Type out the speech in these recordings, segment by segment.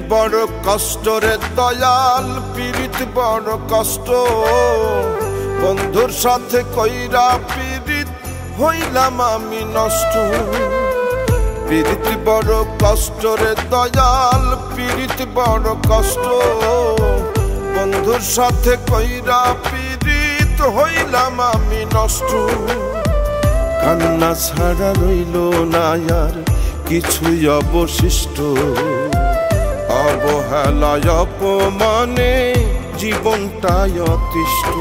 বড় কষ্ট রে দয়াল, পীড়িত বড় কষ্ট। বন্ধুর সাথে কইরা পীড়িত হইলাম আমি নষ্ট। পীড়িত বড় কষ্ট রে দয়াল, পীড়িত বড় কষ্ট। বন্ধুর সাথে কইরা পীড়িত হইলাম আমি নষ্ট। কান্না ছাড়া রইল না আর কিছুই অবশিষ্ট। অবহেলায় অপমানে জীবনটাই অতিষ্ঠ।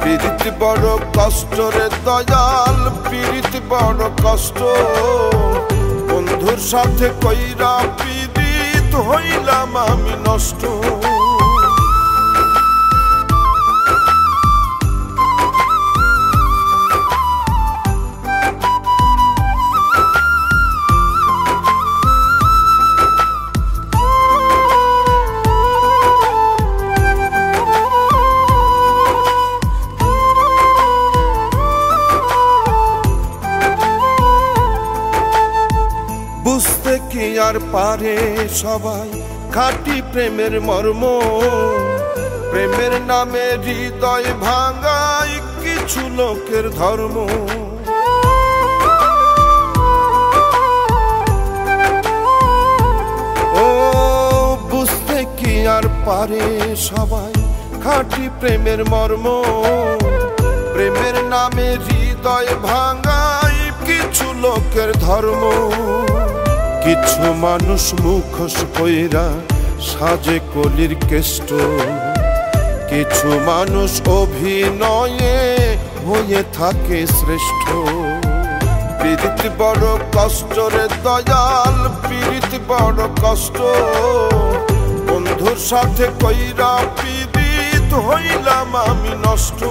পীড়িত বড় কষ্ট রে দয়াল, পীড়িত বড় কষ্ট। বন্ধুর সাথে কইরা পীড়িত হইলাম আমি নষ্ট। বুঝতে কি আর পারে সবাই খাঁটি প্রেমের মর্ম। প্রেমের নামে হৃদয় ভাঙায় কিছু লোকের ধর্ম। ও বুঝতে কি আর পারে সবাই খাঁটি প্রেমের মর্ম। প্রেমের নামে হৃদয় ভাঙায় কিছু লোকের ধর্ম। কিছু মানুষ মুখোশ কইরা সাজে কলির কেষ্ট। কিছু মানুষ অভিনয়ে হয়ে থাকে শ্রেষ্ঠ। পীড়িত বড় কষ্ট রে দয়াল, পীড়িত বড় কষ্ট। বন্ধুর সাথে কইরা পীড়িত হইলাম আমি নষ্ট।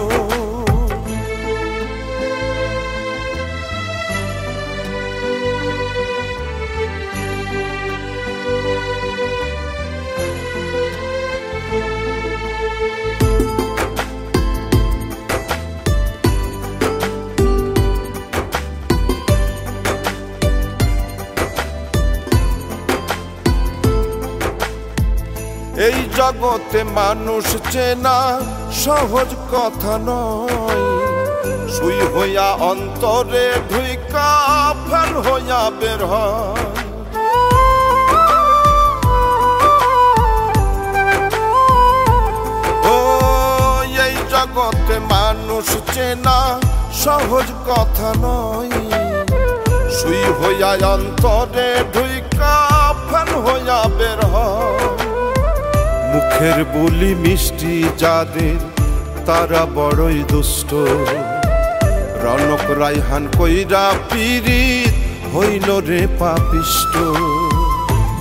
এই জগতে মানুষ চেনা সহজ কথা নয়। সুই হইয়া অন্তরে ঢুইকা ফেল হইয়া বের হয়। ও এই জগতে মানুষ চেনা সহজ কথা নয়। সুই হইয়া অন্তরে ঢুইকা ফেল হইয়া বের হয়। মুখের বুলি মিষ্টি যাদের তারা বড়ই দুষ্ট। রনক রায়হান কইরা পীড়িত হইল রে পাপিষ্ট।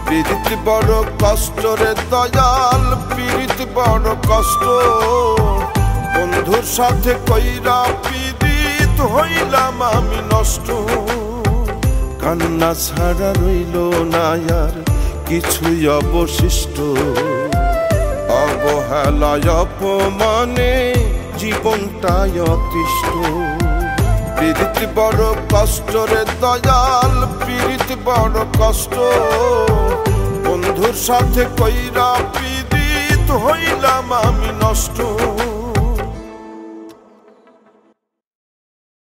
পীড়িত বড় কষ্ট রে দয়াল, পীড়িত বড় কষ্ট। বন্ধুর সাথে কইরা পীড়িত হইলাম আমি নষ্ট। কান্না ছাড়া রইল না আর কিছুই অবশিষ্ট। অবহেলায় অপমানে জীবনটাই অতিষ্ঠ। পীড়িত বড় কষ্ট রে দয়াল, পীড়িত বড় কষ্ট। বন্ধুর সাথে কইরা পীড়িত হইলাম আমি নষ্ট।